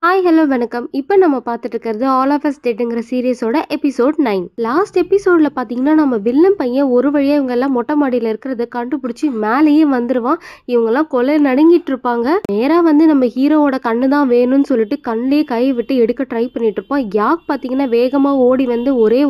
Hi hello வணக்கம். இப்போ நம்ம பார்த்துட்டு இருக்கிறது ஆல் ஆஃப் அஸ் டெட்ங்கிற சீரியஸோட எபிசோட் 9. லாஸ்ட் எபிசோடில் பார்த்தீங்கன்னா நம்ம வில்லன் பையன் ஒரு வழியாக இவங்கெல்லாம் மொட்டை மாடியில் இருக்கிறத கண்டுபிடிச்சி மேலேயே வந்துடுவான். இவங்கெல்லாம் கொலை நடுங்கிட்டு இருப்பாங்க. நேராக வந்து நம்ம ஹீரோவோட கண்ணு தான் வேணும்னு சொல்லிட்டு கண்ணிலே கை விட்டு எடுக்க ட்ரை பண்ணிட்டு இருப்பான். யாக் பார்த்தீங்கன்னா வேகமாக ஓடி வந்து ஒரே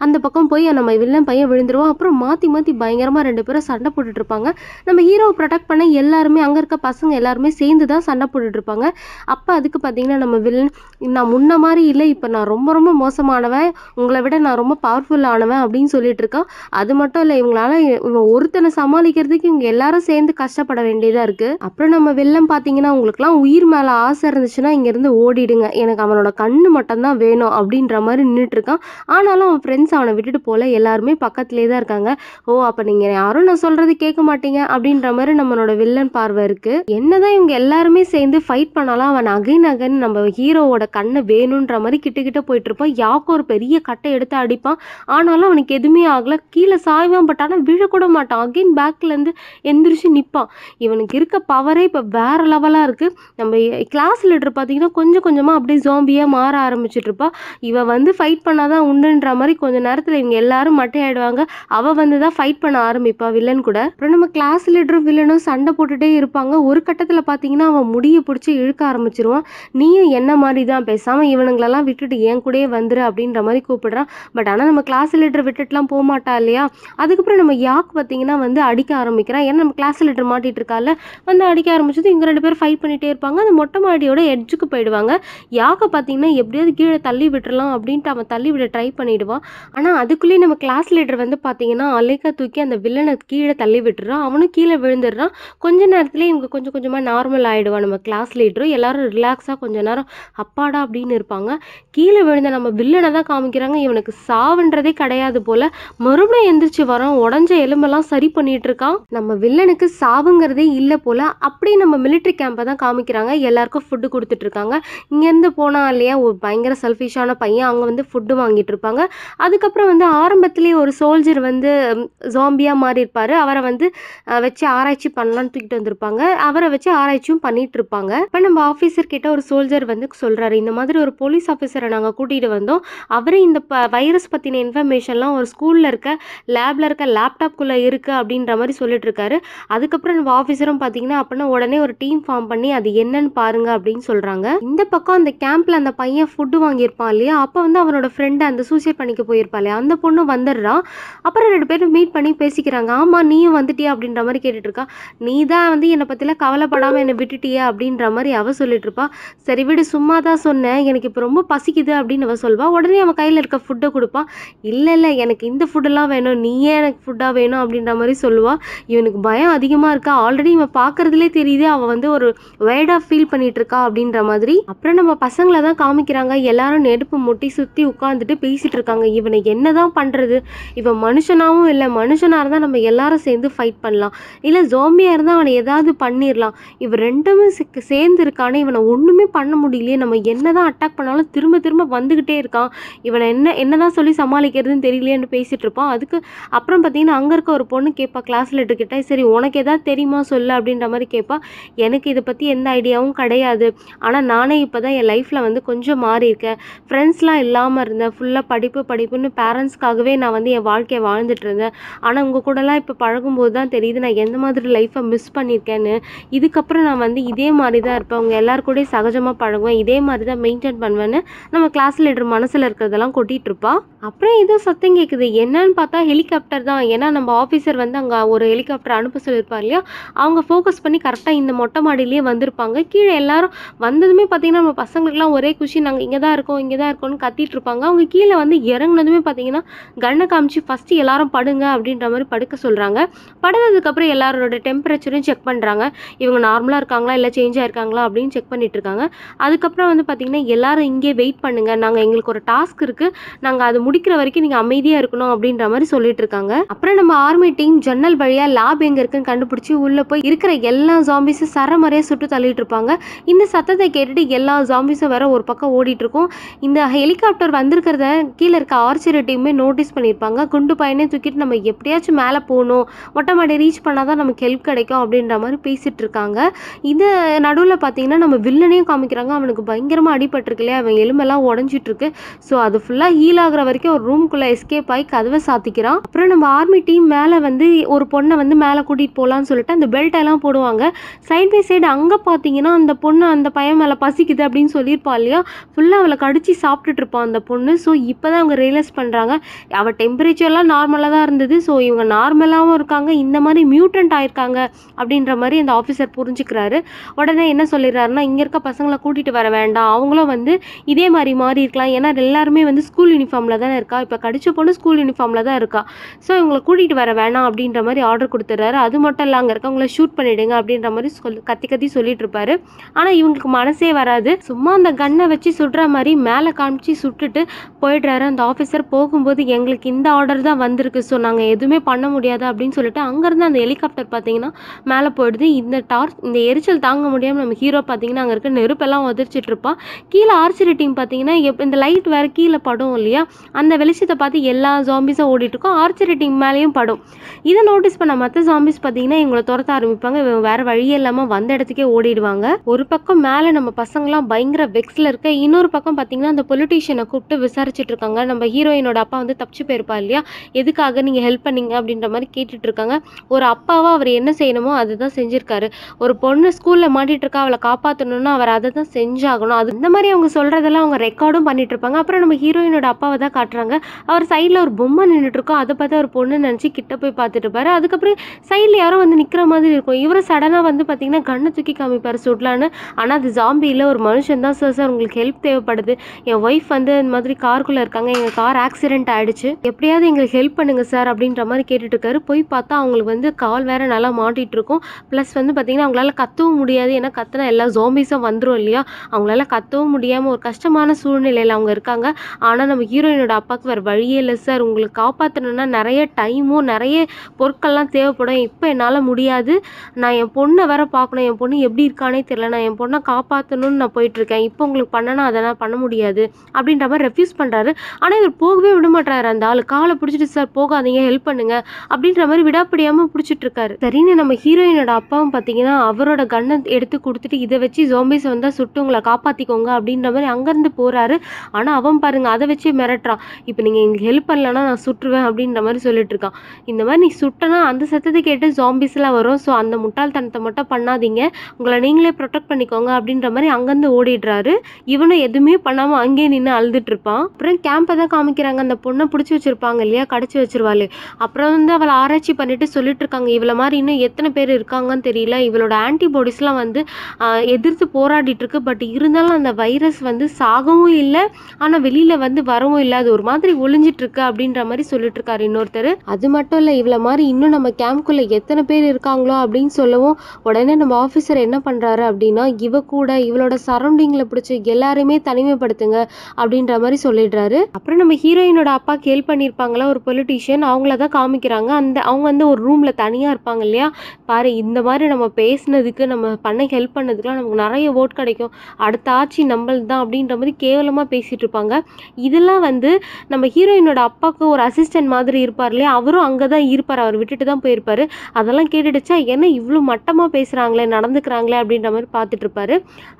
அந்த பக்கம் போய் நம்ம வில்லன் பையன் விழுந்துருவான். அப்புறம் மாற்றி மாற்றி பயங்கரமாக ரெண்டு பேரும் சண்டை போட்டுட்டு இருப்பாங்க. நம்ம ஹீரோவை ப்ரொடெக்ட் பண்ண எல்லாருமே அங்கே இருக்க பசங்க எல்லாருமே சேர்ந்து தான் சண்டை போட்டுட்டு இருப்பாங்க. அப்போ அதுக்கு பார்த்தீங்கன்னா நம்ம வில்லன், நான் முன்ன மாதிரி இல்லை, இப்போ நான் ரொம்ப ரொம்ப மோசமானவன், உங்களை விட நான் ரொம்ப பவர்ஃபுல்லானவன் அப்படின்னு சொல்லிட்டு இருக்கான். அது மட்டும் இல்லை, இவங்களால இவன் ஒருத்தனை சமாளிக்கிறதுக்கு இவங்க எல்லாரும் சேர்ந்து கஷ்டப்பட வேண்டியதாக இருக்குது. அப்புறம் நம்ம வில்லன் பார்த்தீங்கன்னா, உங்களுக்குலாம் உயிர் மேலே ஆசை இருந்துச்சுன்னா இங்கேருந்து ஓடிடுங்க, எனக்கு அவனோட கண்ணு மட்டும்தான் வேணும் அப்படின்ற மாதிரி நின்றுட்டு இருக்கான். ஆனாலும் அவன் ஃப்ரெண்ட்ஸ் அவனை விட்டுட்டு போல, எல்லாருமே பக்கத்துலேயே தான் இருக்காங்க. ஓ, அப்போ நீங்கள் யாரும் நான் சொல்கிறது கேட்க மாட்டீங்க அப்படின்ற மாதிரி நம்மளோட வில்லன் பார்வை இருக்குது. என்னதான் இவங்க எல்லாருமே சேர்ந்து ஃபைட் பண்ணாலும் அவன் அகைன் நம்ம ஹீரோவோட கண்ணை வேணுன்ற மாதிரி கிட்ட போயிட்டு இருப்பான். யாக்கோ ஒரு பெரிய கட்டை எடுத்து அடிப்பான். ஆனாலும் அவனுக்கு எதுவுமே ஆகல. கீழே சாய்வான். பட் ஆனால் விழக்கூட மாட்டான். அகைன் பேக்லேருந்து எந்திரிச்சு நிற்பான். இவனுக்கு இருக்க பவரே இப்போ வேற லெவலாக இருக்குது. நம்ம கிளாஸ் லீடர் பார்த்தீங்கன்னா கொஞ்சம் கொஞ்சமாக அப்படியே ஜாம்பியாக மாற ஆரம்பிச்சுட்டு இருப்பா. இவன் வந்து ஃபைட் பண்ணாதான் உண்டுன்ற மாதிரி கொஞ்ச நேரத்தில் இவங்க எல்லாரும் மட்டையாயிடுவாங்க. அவள் வந்து தான் ஃபைட் பண்ண ஆரம்பிப்பா வில்லன் கூட. அப்புறம் நம்ம கிளாஸ் லீடரும் வில்லனும் சண்டை போட்டுட்டே இருப்பாங்க. ஒரு கட்டத்தில் பார்த்தீங்கன்னா அவன் முடியை பிடிச்சி இழுக்க ஆரம்பிச்சிருவான். நீயும் என்ன மாதிரி தான், பேசாமல் இவனுங்களெல்லாம் விட்டுட்டு என் கூடயே வந்துரு அப்படின்ற மாதிரி கூப்பிடுறான். பட் ஆனால் நம்ம கிளாஸ் லீடர் விட்டுட்டுலாம் போக மாட்டா இல்லையா. அதுக்கப்புறம் நம்ம யாக் பார்த்தீங்கன்னா வந்து அடிக்க ஆரம்பிக்கிறான். ஏன்னா நம்ம கிளாஸ் லீடர் மாட்டிட்டு இருக்கால, வந்து அடிக்க ஆரம்பிச்சது. இவங்க ரெண்டு பேரும் ஃபைட் பண்ணிகிட்டே இருப்பாங்க. அந்த மொட்டை மாடியோட எட்ஜுக்கு போயிடுவாங்க. யாக்கை பார்த்தீங்கன்னா எப்படியாவது கீழே தள்ளி விட்டுறலாம் அப்படின்ட்டு அவன் தள்ளி விட ட்ரை பண்ணிடுவான். ஆனால் அதுக்குள்ளேயே நம்ம கிளாஸ் லீடர் வந்து பார்த்தீங்கன்னா அலைக்க தூக்கி அந்த வில்லனை கீழே தள்ளி விட்டுறான். அவனும் கீழே விழுந்துடுறான். கொஞ்ச நேரத்துலேயே இவங்க கொஞ்சம் கொஞ்சமாக நார்மல் ஆகிடுவான். நம்ம கிளாஸ் லீடரும் எல்லாரும் ரிலாக்ஸாக கொஞ்ச நேரம் அப்பாடா அப்படின்னு இருப்பாங்க. கீழே விழுந்த நம்ம வில்லனை தான் காமிக்கிறாங்க. இவனுக்கு சாவுன்றதே கிடையாது போல. மறுபடியும் எந்திரிச்சு வரான். உடஞ்ச எலும்பெல்லாம் சரி பண்ணிட்டு இருக்கான். நம்ம வில்லனுக்கு சாவுங்கிறதே இல்லை போல. அப்படியே நம்ம மிலிட்ரி கேம்பை தான் காமிக்கிறாங்க. எல்லாருக்கும் ஃபுட்டு கொடுத்துட்டு இருக்காங்க. இங்கேருந்து போனா இல்லையா ஒரு பயங்கர செல்ஃபிஷான பையன் அங்கே வந்து ஃபுட்டு வாங்கிட்டு இருப்பாங்க. அதுக்கப்புறம் வந்து ஆரம்பத்திலேயே ஒரு சோல்ஜர் வந்து ஜாம்பியாக மாறி இருப்பார். அவரை வந்து வச்சு ஆராய்ச்சி பண்ணலான்னு தூக்கிட்டு வந்திருப்பாங்க. அவரை வச்சு ஆராய்ச்சியும் பண்ணிட்டு இருப்பாங்க. இப்போ நம்ம ஆஃபீஸர் கிட்ட ஒரு சோல்ஜர் வந்து சொல்கிறாரு, இந்த மாதிரி ஒரு போலீஸ் ஆஃபீஸரை நாங்கள் கூட்டிகிட்டு வந்தோம். அவரே இந்த வைரஸ் பற்றின இன்ஃபர்மேஷன்லாம் ஒரு ஸ்கூலில் இருக்க லேபில் இருக்க லேப்டாப்குள்ளே இருக்குது அப்படின்ற மாதிரி சொல்லிட்டு இருக்காரு. அதுக்கப்புறம் நம்ம ஆஃபீஸரும் பார்த்தீங்கன்னா அப்படின்னா உடனே ஒரு டீம் ஃபார்ம் பண்ணி அது என்னன்னு பாருங்க அப்படின்னு சொல்கிறாங்க. இந்த பக்கம் அந்த கேம்பில் அந்த பையன் ஃபுட்டு வாங்கியிருப்பான் இல்லையா, அப்போ வந்து அவனோட ஃப்ரெண்டு அந்த சூசைட் பண்ணிக்க போயிருப்பா இல்லையா, அந்த பொண்ணு வந்துடுறான். அப்புறம் ரெண்டு பேரும் மீட் பண்ணி பேசிக்கிறாங்க. ஆமாம், நீயும் வந்துட்டியா அப்படின்ற மாதிரி கேட்டுட்டு இருக்கா. நீ தான் வந்து என்னை பற்றிலாம் கவலைப்படாமல் என்னை விட்டுட்டியா அப்படின்ற மாதிரி அவள் சொல்லிட்டு இருப்பா. சரி விடு, சும்மா தான் சொன்னேன், எனக்கு இப்போ ரொம்ப பசிக்குது அப்படின்னு அவள் சொல்வா. உடனே அவன் கையில் இருக்க ஃபுட்டை கொடுப்பான். இல்லை எனக்கு இந்த ஃபுட்டெல்லாம் வேணும், நீயே எனக்கு ஃபுட்டாக வேணும் அப்படின்ற மாதிரி சொல்லுவாள். இவனுக்கு பயம் அதிகமாக இருக்கா. ஆல்ரெடி இவன் பார்க்குறதுலே தெரியுது அவள் வந்து ஒரு வைடாக ஃபீல் பண்ணிட்டு இருக்கா அப்படின்ற மாதிரி. அப்புறம் நம்ம பசங்களை தான் காமிக்கிறாங்க. எல்லாரும் நெருப்பு முட்டி சுற்றி உட்காந்துட்டு பேசிகிட்டு இருக்காங்க. இவனை என்ன தான் பண்ணுறது, இவன் மனுஷனாகவும் இல்லை, மனுஷனாக இருந்தால் நம்ம எல்லாரும் சேர்ந்து ஃபைட் பண்ணலாம், இல்லை ஜோம்பியாக இருந்தால் அவனை ஏதாவது பண்ணிடலாம். இவன் ரெண்டுமே சேர்ந்து இருக்கானே, இவனை ஒன்றுமே பண்ண முடியலையே, நம்ம என்னதான் அட்டாக் பண்ணாலும் திரும்ப திரும்ப வந்துக்கிட்டே இருக்கான், இவனை என்னதான் சொல்லி சமாளிக்கிறதுன்னு தெரியலையேன்னு பேசிகிட்டு இருப்பான். அதுக்கு அப்புறம் பார்த்தீங்கன்னா அங்கே இருக்க ஒரு பொண்ணு கேட்பா கிளாஸ் லீடர்கிட்ட, சரி உனக்கு எதாவது தெரியுமா சொல்லு அப்படின்ற மாதிரி கேட்பா. எனக்கு இதை பற்றி எந்த ஐடியாவும் கிடையாது, ஆனால் நானே இப்போ தான் என் லைஃப்பில் வந்து கொஞ்சம் மாறி இருக்கேன். ஃப்ரெண்ட்ஸ்லாம் இல்லாமல் இருந்தேன், ஃபுல்லாக படிப்புன்னு பேரண்ட்ஸ்க்காகவே நான் வந்து என் வாழ்க்கையை வாழ்ந்துட்டு இருந்தேன். ஆனால் உங்கள் கூடலாம் இப்போ பழகும்போது தான் தெரியுது நான் எந்த மாதிரி லைஃப்பை மிஸ் பண்ணியிருக்கேன்னு. இதுக்கப்புறம் நான் வந்து இதே மாதிரி தான் இருப்பேன், அவங்க எல்லாரும் கூட சகஜமாக பழகுவேன், இதே மாதிரி தான் மெயின்டைன் பண்ணுவேன்னு நம்ம கிளாஸ் லீடர் மனசில் இருக்கிறதெல்லாம் கொட்டிகிட்டு இருப்பா. அப்புறம் ஏதோ சத்தம் கேட்குது. என்னன்னு பார்த்தா ஹெலிகாப்டர் தான். ஏன்னா நம்ம ஆஃபீஸர் வந்து அங்கே ஒரு ஹெலிகாப்டர் அனுப்ப சொல்லியிருப்பா இல்லையா, அவங்க ஃபோக்கஸ் பண்ணி கரெக்டாக இந்த மொட்டை மாடியிலேயே வந்திருப்பாங்க. கீழே எல்லாரும் வந்ததுமே பார்த்தீங்கன்னா நம்ம பசங்களுக்குலாம் ஒரே குஷி, நாங்கள் இங்கே தான் இருக்கோம்னு கத்திட்டு இருப்பாங்க. அவங்க கீழே வந்து இறங்குனதுமே பார்த்தீங்கன்னா கண்ணை காமிச்சு ஃபஸ்ட்டு எல்லாரும் படுங்க அப்படின்ற மாதிரி படுக்க சொல்கிறாங்க. படுத்ததுக்கப்புறம் எல்லாரோட டெம்பரேச்சரும் செக் பண்ணுறாங்க. இவங்க நார்மலாக இருக்காங்களா இல்லை சேஞ்ச் ஆயிருக்காங்களா அப்படின்னு செக் பண்ணிட்டு இருக்காங்க. அதுக்கப்புறம் வந்து பார்த்தீங்கன்னா எல்லாரும் இங்கே வெயிட் பண்ணுங்கள், நாங்கள் எங்களுக்கு ஒரு டாஸ்க் இருக்குது, நாங்கள் அது முடிக்கிற வரைக்கும் நீங்கள் அமைதியாக இருக்கணும் அப்படின்ற மாதிரி சொல்லிட்டு இருக்காங்க. அப்புறம் நம்ம ஆர்மி டீம் ஜன்னல் வழியாக லேப் எங்கே இருக்குன்னு கண்டுபிடிச்சி உள்ளே போய் இருக்கிற எல்லா ஜாம்பிஸும் சரமறையாக சுட்டு தள்ளிட்டு இருப்பாங்க. இந்த சத்தத்தை கேட்டுட்டு எல்லா ஜாம்பிஸும் வேற ஒரு பக்கம் ஓடிட்டு இருக்கும். இந்த ஹெலிகாப்டர் வந்திருக்கிறத கீழே இருக்க ஆர்ச்சரி டீமே நோட்டீஸ் பண்ணியிருப்பாங்க. குண்டு பையனே தூக்கிட்டு நம்ம எப்படியாச்சும் மேலே போகணும், மொட்டை மாடி ரீச் பண்ணால் தான் நமக்கு ஹெல்ப் கிடைக்கும் அப்படின்ற மாதிரி பேசிகிட்டு இருக்காங்க. இது நடுவில் பார்த்தீங்கன்னா நம்ம வில்லனையும் காமிக்கிறாங்க. அவனுக்கு பயங்கரமா அடிபட்டிருக்கு இல்லையா? அவன் எலும்பெல்லாம் உடைஞ்சிட்டு இருக்கு. ஸோ அது ஃபுல்லா ஹீல் ஆகுற வரைக்கும் ஒரு ரூம்குள்ள எஸ்கேப் ஆகி கதவை சாத்திக்கிறான். அப்புறம் நம்ம ஆர்மி டீம் மேல வந்து ஒரு பொண்ணை வந்து மேல கூட்டிட்டு போலான்னு சொல்லிட்டு அந்த பெல்ட் எல்லாம் போடுவாங்க. சைட் பை சைடு அங்க பாத்தீங்கன்னா அந்த பொண்ணு அந்த பையன் மேல பசிக்குது அப்படின்னு சொல்லியிருப்பா இல்லையா? ஃபுல்லா அவளை கடிச்சு சாப்பிட்டுட்டு இருப்பான் அந்த பொண்ணு. ஸோ இப்பதான் அவங்க ரியலைஸ் பண்றாங்க அவ டெம்பரேச்சர்லாம் நார்மலா தான் இருந்தது. ஸோ இவங்க நார்மலாவும் இருக்காங்க, இந்த மாதிரி மியூட்டன்ட் ஆயிருக்காங்க அப்படின்ற மாதிரி அந்த ஆஃபீஸர் புரிஞ்சுக்கிறாரு. உடனே என்ன சொல்லிடுறாருன்னா, இங்க இருக்க பசங்களை கூட்டிட்டு வர வேண்டாம், அவங்களும் வந்து இதே மாதிரி மாறி இருக்கலாம். ஏன்னா எல்லாருமே வந்து ஸ்கூல் யூனிஃபார்ம்ல தானே இருக்கா, இப்போ கடிச்ச பொண்ணு ஸ்கூல் யூனிஃபார்ம்ல தான் இருக்கா. ஸோ இவங்களை கூட்டிட்டு வர வேணாம் அப்படின்ற மாதிரி ஆர்டர் கொடுத்துட்றாரு. அது மட்டும் இல்லை, அங்கே இருக்கவங்கள ஷூட் பண்ணிடுங்க அப்படின்ற மாதிரி கத்தி கத்தி சொல்லிட்டு இருப்பாரு. ஆனால் இவங்களுக்கு மனசே வராது. சும்மா அந்த கன்னை வச்சு சுடுற மாதிரி மேலே காமிச்சு சுட்டுட்டு போயிடுறாரு. அந்த ஆஃபீஸர் போகும்போது எங்களுக்கு இந்த ஆர்டர் தான் வந்திருக்கு, ஸோ நாங்கள் எதுவுமே பண்ண முடியாது அப்படின்னு சொல்லிட்டு அங்கேருந்து அந்த ஹெலிகாப்டர் பார்த்தீங்கன்னா மேலே போயிடுது. இந்த எரிச்சல் தாங்க முடியாமல் நம்ம ஹீரோ பார்த்தீங்கன்னா அங்கே இருக்க நெருப்பெல்லாம் உதச்சிட்டு இருப்பான். கீழே ஆர்ச்சரி டீம் பார்த்தீங்கன்னா இந்த லைட் வேறு கீழே படும் இல்லையா, அந்த வெளிச்சத்தை பார்த்து எல்லா ஜாம்பிஸும் ஓடிட்டு இருக்கும். ஆர்ச்சரி டீம் மேலேயும் படும். இதை நோட்டீஸ் பண்ண மற்ற ஜாம்பிஸ் பார்த்தீங்கன்னா இவங்களை துரத்த ஆரம்பிப்பாங்க. வேற வழியே இல்லாமல் வந்த இடத்துக்கே ஓடிடுவாங்க. ஒரு பக்கம் மேலே நம்ம பசங்களாம் பயங்கர வெக்ஸில் இருக்க, இன்னொரு பக்கம் பார்த்தீங்கன்னா அந்த பொலிட்டீஷியனை கூப்பிட்டு விசாரிச்சுட்டு இருக்காங்க. நம்ம ஹீரோயினோட அப்பா வந்து தப்பிச்சு போயிருப்பா இல்லையா, எதுக்காக நீங்கள் ஹெல்ப் பண்ணீங்க அப்படின்ற மாதிரி கேட்டுட்டு இருக்காங்க. ஒரு அப்பாவா அவர் என்ன செய்யணுமோ அதுதான் செஞ்சிருக்காரு. ஒரு பொண்ணு ஸ்கூலில் மாட்டிட்டு இருக்கா, அவளை காப்பாற்றணும்னா அவர் அதை தான் செஞ்சாகணும். அது இந்த மாதிரி அவங்க சொல்கிறதெல்லாம் அவங்க ரெக்கார்டும் பண்ணிட்டு இருப்பாங்க. அப்புறம் நம்ம ஹீரோயினோட அப்பாவை தான் காட்டுறாங்க. அவர் சைடில் ஒரு பொம்மை நின்றுட்டு இருக்கோம். அதை பார்த்து ஒரு பொண்ணு நினச்சி கிட்ட போய் பார்த்துட்டு இருப்பாரு. அதுக்கப்புறம் சைடில் யாரோ வந்து நிற்கிற மாதிரி இருக்கும். இவரை சடனாக வந்து பார்த்தீங்கன்னா கண்ணை தூக்கி காமிப்பார் சுடலான்னு. ஆனால் அது ஜாம்பி இல்லை, ஒரு மனுஷன் தான். சார் உங்களுக்கு ஹெல்ப் தேவைப்படுது, என் ஒய்ஃப் வந்து இந்த மாதிரி காருக்குள்ளே இருக்காங்க, எங்கள் கார் ஆக்சிடென்ட் ஆகிடுச்சு, எப்படியாவது எங்களுக்கு ஹெல்ப் பண்ணுங்க சார் அப்படின்ற மாதிரி கேட்டுட்டு இருக்காரு. போய் பார்த்தா அவங்களுக்கு வந்து கால் வேற நல்லா மாட்டிகிட்டு இருக்கும். ப்ளஸ் வந்து பார்த்தீங்கன்னா அவங்களால கத்தவும் முடியாது, ஏன்னா கத்துனா எல்லா ஜாம்பிஸும் வந்துடும் இல்லையா. அவங்களால கத்தவும் முடியாமல் ஒரு கஷ்டமான சூழ்நிலையில் அவங்க இருக்காங்க. ஆனால் நம்ம ஹீரோயினோட அப்பாவுக்கு வேறு வழியே இல்லை. சார் உங்களுக்கு காப்பாற்றணுன்னா நிறைய டைமும் நிறைய பொருட்கள்லாம் தேவைப்படும், இப்போ என்னால் முடியாது, நான் என் பொண்ணை வேற பார்க்கணும், என் பொண்ணு எப்படி இருக்கானே தெரியல, நான் என் பொண்ணை காப்பாற்றணும்னு நான் போயிட்டுருக்கேன், இப்போ உங்களுக்கு பண்ணனா அதை நான் பண்ண முடியாது அப்படின்ற மாதிரி ரெஃப்யூஸ் பண்ணுறாரு. ஆனால் இவர் போகவே விட மாட்டாரு. அந்த ஆள் காலை பிடிச்சிட்டு சார் போகாதீங்க, ஹெல்ப் பண்ணுங்க அப்படின்ற மாதிரி விடாப்பிடியாமல் பிடிச்சிட்டு இருக்காரு. சரின்னு நம்ம ஹீரோயினோட அப்பாவும் பார்த்தீங்கன்னா அவரோட கன்னை எடுத்து கொடுத்துட்டு இதை வச்சு ஜாம்பிஸ் வந்தால் சுட்டு உங்களை காப்பாற்றிக்கோங்க அப்படின்ற மாதிரி அங்கேருந்து போகிறாரு. ஆனால் அவன் பாருங்க அதை வச்சு மிரட்டுறான். இப்போ நீங்கள் எங்களுக்கு ஹெல்ப் பண்ணலன்னா நான் சுட்டுருவேன் அப்படின்ற மாதிரி சொல்லிட்டு இருக்கான். இந்த மாதிரி நீ சுட்டனா அந்த சத்தத்தை கேட்டு ஜாம்பிஸ்லாம் வரும், ஸோ அந்த முட்டாள்தனத்தை மட்டும் பண்ணாதீங்க, உங்களை நீங்களே ப்ரொடெக்ட் பண்ணிக்கோங்க அப்படின்ற மாதிரி அங்கேருந்து ஓடிடுறாரு. இவனும் எதுவுமே பண்ணாமல் அங்கேயே நின்று அழுதுட்டு இருப்பான். அப்புறம் கேம்பை தான் காமிக்கிறாங்க. அந்த பொண்ணை பிடிச்சி வச்சிருப்பாங்க இல்லையா, கடிச்சு வச்சிருவாள். அப்புறம் வந்து அவளை ஆராய்ச்சி பண்ணிட்டு சொல்லிட்டு இருக்காங்க, இவளை மாதிரி இன்னும் எத்தனை பேர் இருக்காங்கன்னு தெரியல, இவளோட ஆன்டிபாடிஸ்லாம் வந்து எதிர்த்து போராடிட்டு இருக்கு, பட் இருந்தாலும் அந்த வைரஸ் வந்து சாகவும் இல்லை, ஆனால் வெளியில் வந்து வரவும் இல்லை, அது ஒரு மாதிரி ஒளிஞ்சிட்டு இருக்கு அப்படின்ற மாதிரி சொல்லிட்டு இருக்காரு இன்னொருத்தர். அது மட்டும் இல்லை, இவளை மாதிரி இன்னும் நம்ம கேம்ப்குள்ளே எத்தனை பேர் இருக்காங்களோ அப்படின்னு சொல்லவும் உடனே நம்ம ஆஃபீஸர் என்ன பண்ணுறாரு அப்படின்னா, இவ கூட இவளோட சரௌண்டிங்கில் பிடிச்சி எல்லாருமே தனிமைப்படுத்துங்க அப்படின்ற மாதிரி சொல்லிடுறாரு. அப்புறம் நம்ம ஹீரோயினோட அப்பா ஹெல்ப் பண்ணியிருப்பாங்களா ஒரு பொலிட்டீஷியன், அவங்கள தான் காமிக்கிறாங்க. அவங்க வந்து ஒரு ரூமில் தனியாக இருப்பாங்க இல்லையா, பாரு இந்த மாதிரி நம்ம பேசினதுக்கு நம்ம பண்ண ஹெல்ப் பண்ணதுக்குலாம் நமக்கு நிறைய ஓட் கிடைக்கும், அடுத்த ஆட்சி நம்மளது தான் அப்படின்ற மாதிரி கேவலமாக பேசிகிட்டு இருப்பாங்க. இதெல்லாம் வந்து நம்ம ஹீரோயினோட அப்பாவுக்கு ஒரு அசிஸ்டன்ட் மாதிரி இருப்பார் இல்லையா, அவரும் அங்கே தான் இருப்பார், அவர் விட்டுட்டு தான் போயிருப்பார். அதெல்லாம் கேட்டுடுச்சா என்ன இவ்வளோ மட்டமாக பேசுகிறாங்களே நடந்துக்கிறாங்களே அப்படின்ற மாதிரி பார்த்துட்டு இருப்பாரு.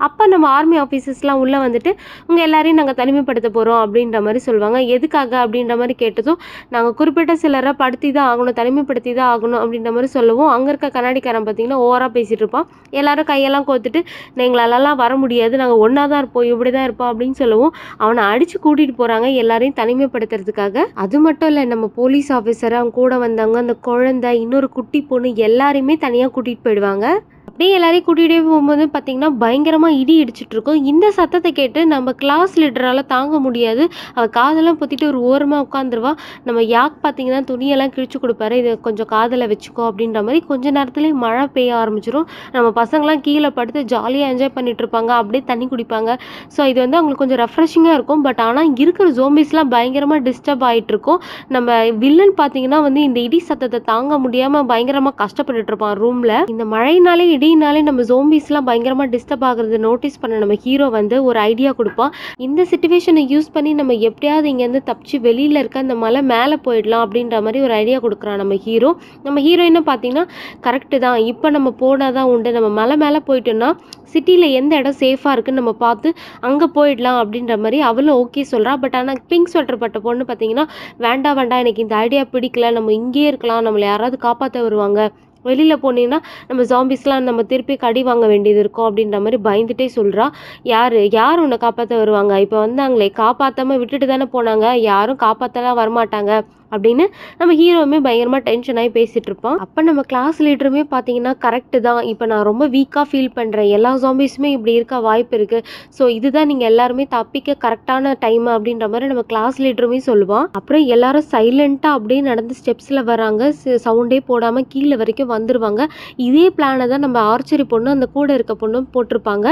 அப்போ நம்ம ஆர்மி ஆஃபீஸர்ஸ்லாம் உள்ளே வந்துட்டு உங்கள் எல்லாரையும் நாங்கள் தனிமைப்படுத்த போகிறோம் அப்படின்ற மாதிரி சொல்லுவாங்க. எதுக்காக அப்படின்ற மாதிரி கேட்டதும் நாங்கள் குறிப்பிட்ட சிலரை படுத்தி தான் ஆகணும், தனிமைப்படுத்தி தான் ஆகணும் அப்படின்ற மாதிரி சொல்லவும் அங்கே இருக்க கண்ணாடிக்காரன் பார்த்தீங்கன்னா ஓவராக பேசிகிட்டு இருப்பான். எல்லாரும் கையெல்லாம் கோத்துட்டு எங்களாலலாம் வர முடியாது, நாங்கள் ஒன்றா தான் இருப்போம், இப்படி தான் இருப்போம் அப்படின்னு சொல்லவும் அவனை அடித்து கூட்டிகிட்டு போகிறாங்க எல்லாரையும் தனிமைப்படுத்துறதுக்காக. அது மட்டும் இல்லை, நம்ம போலீஸ் ஆஃபீஸர், அவங்க கூட வந்தவங்க, அந்த குழந்தை, இன்னொரு குட்டி பொண்ணு எல்லாரையுமே தனியாக கூட்டிகிட்டு போயிடுவாங்க. அப்படியே எல்லாரையும் கூட்டிகிட்டே போகும்போது பார்த்தீங்கன்னா பயங்கரமாக இடி இடிச்சிட்டு இருக்கும். இந்த சத்தத்தை கேட்டு நம்ம கிளாஸ் லீடரால் தாங்க முடியாது, அவள் காதெல்லாம் பொத்திட்டு ஒரு ஓரமாக உட்காந்துருவா. நம்ம யாக் பார்த்தீங்கன்னா துணியெல்லாம் கிழிச்சு கொடுப்பாரு, இதை கொஞ்சம் காதில் வச்சுக்கோ அப்படின்ற மாதிரி. கொஞ்ச நேரத்துலேயே மழை பெய்ய ஆரம்பிச்சிடும். நம்ம பசங்களாம் கீழே படுத்து ஜாலியாக என்ஜாய் பண்ணிட்டு இருப்பாங்க, அப்படியே தண்ணி குடிப்பாங்க. ஸோ இது வந்து அவங்களுக்கு கொஞ்சம் ரெஃப்ரெஷிங்காக இருக்கும். பட் ஆனால் இருக்கிற ஜோம்பிஸ்லாம் பயங்கரமாக டிஸ்டர்ப் ஆகிட்டு இருக்கும். நம்ம வில்லன் பார்த்தீங்கன்னா வந்து இந்த இடி சத்தத்தை தாங்க முடியாமல் பயங்கரமாக கஷ்டப்பட்டுட்டு இருப்பான் ரூமில். இந்த மழைனாலே இடினாலே நம்ம ஜோம்பிஸ்லாம் பயங்கரமாக டிஸ்டர்ப் ஆகுறது நோட்டீஸ் பண்ண நம்ம ஹீரோ வந்து ஒரு ஐடியா கொடுப்பான். இந்த சிச்சுவேஷனை யூஸ் பண்ணி நம்ம எப்படியாவது இங்கேருந்து தப்பிச்சு வெளியில் இருக்க அந்த மலை மேலே போயிடலாம் அப்படின்ற மாதிரி ஒரு ஐடியா கொடுக்குறான் நம்ம ஹீரோ. நம்ம ஹீரோயினை பார்த்தீங்கன்னா கரெக்டு தான், இப்போ நம்ம போனால் தான் உண்டு, நம்ம மலை மேலே போயிட்டோம்னா சிட்டியில் எந்த இடம் சேஃபாக இருக்குன்னு நம்ம பார்த்து அங்கே போயிடலாம் அப்படின்ற மாதிரி அவளும் ஓகே சொல்கிறா. பட் ஆனால் பிங்க் ஸ்வெட்டர் பட்ட பொண்ணு பார்த்தீங்கன்னா வேண்டாம் வேண்டாம் எனக்கு இந்த ஐடியா பிடிக்கல, நம்ம இங்கேயே இருக்கலாம், நம்மளை யாராவது காப்பாற்ற வருவாங்க, வெளியில் போனீங்கன்னா நம்ம ஜாம்பிஸ்லாம் நம்ம திருப்பி கடி வாங்க வேண்டியது இருக்கும் அப்படின்ற மாதிரி பயந்துட்டே சொல்கிறா. யார் உன்னை காப்பாற்ற வருவாங்க, இப்போ வந்தாங்களே காப்பாற்றாமல் விட்டுட்டு தானே போனாங்க, யாரும் காப்பாற்றலாம் வரமாட்டாங்க அப்படின்னு நம்ம ஹீரோவுமே பயங்கரமாக டென்ஷன் ஆகி பேசிகிட்டு இருப்பான். அப்போ நம்ம கிளாஸ் லீடருமே பார்த்தீங்கன்னா கரெக்டு தான், இப்போ நான் ரொம்ப வீக்காக ஃபீல் பண்ணுறேன், எல்லா ஜாம்பிஸுமே இப்படி இருக்க வாய்ப்பு இருக்குது, ஸோ இதுதான் நீங்கள் எல்லாருமே தப்பிக்க கரெக்டான டைம் அப்படின்ற மாதிரி நம்ம கிளாஸ் லீடருமே சொல்லுவான். அப்புறம் எல்லாரும் சைலண்ட்டாக அப்படியே நடந்து ஸ்டெப்ஸில் வராங்க, சவுண்டே போடாமல் கீழே வரைக்கும் வந்துடுவாங்க. இதே பிளானை தான் நம்ம ஆர்ச்சரி பொண்ணு அந்த கூட இருக்க பொண்ணும் போட்டிருப்பாங்க.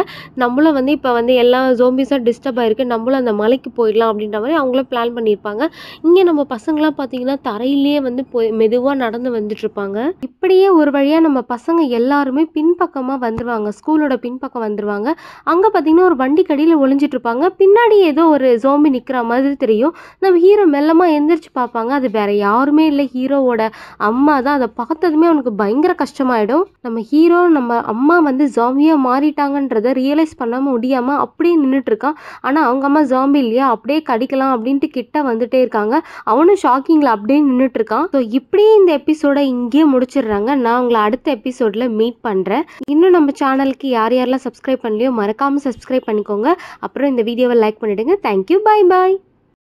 நம்மளும் வந்து இப்போ வந்து எல்லா ஜோம்பிஸாக டிஸ்டர்ப் ஆகிருக்கு, நம்மளும் அந்த மலைக்கு போயிடலாம் அப்படின்ற மாதிரி அவங்களும் பிளான் பண்ணியிருப்பாங்க. இங்கே நம்ம பசங்களாம் பார்த்தீங்கன்னா தரையிலேயே வந்து மெதுவாக நடந்து வந்துட்டு இருப்பாங்க. இப்படியே ஒரு வழியாக நம்ம பசங்க எல்லாருமே பின்பக்கமாக வந்துடுவாங்க, ஸ்கூலோட பின்பக்கம் வந்துடுவாங்க. அங்கே பார்த்தீங்கன்னா ஒரு வண்டி கடியில் ஒளிஞ்சிட்டு இருப்பாங்க. பின்னாடி ஏதோ ஒரு ஜோம்பி நிற்கிற மாதிரி தெரியும். நம்ம ஹீரோ மெல்லமாக எந்திரிச்சு பார்ப்பாங்க, அது வேற யாருமே இல்லை, ஹீரோவோட அம்மா தான். அதை பார்த்ததுமே அவனுக்கு பயங்கர கஷ்டமாயிடும். நம்ம ஹீரோ நம்ம அம்மா வந்து ஜாம்பியாக மாறிட்டாங்கன்றதை ரியலைஸ் பண்ண முடியாமல் அப்படியே நின்றுட்டு இருக்கான். ஆனால் அவங்க அம்மா ஜாம்பி இல்லையா, அப்படியே கடிக்கலாம் அப்படின்ட்டு கிட்ட வந்துட்டே இருக்காங்க. அவனும் ஷாக்கிங்கில் அப்படியே நின்றுட்டு இருக்கான். ஸோ இப்படியே இந்த எபிசோட இங்கேயே முடிச்சிடுறாங்க. நான் உங்களை அடுத்த எபிசோட்ல மீட் பண்ணுறேன். இன்னும் நம்ம சேனலுக்கு யாரெல்லாம் சப்ஸ்கிரைப் பண்ணலையோ மறக்காமல் சப்ஸ்கிரைப் பண்ணிக்கோங்க. அப்புறம் இந்த வீடியோவை லைக் பண்ணிடுங்க. தேங்க்யூ, பாய் பாய்.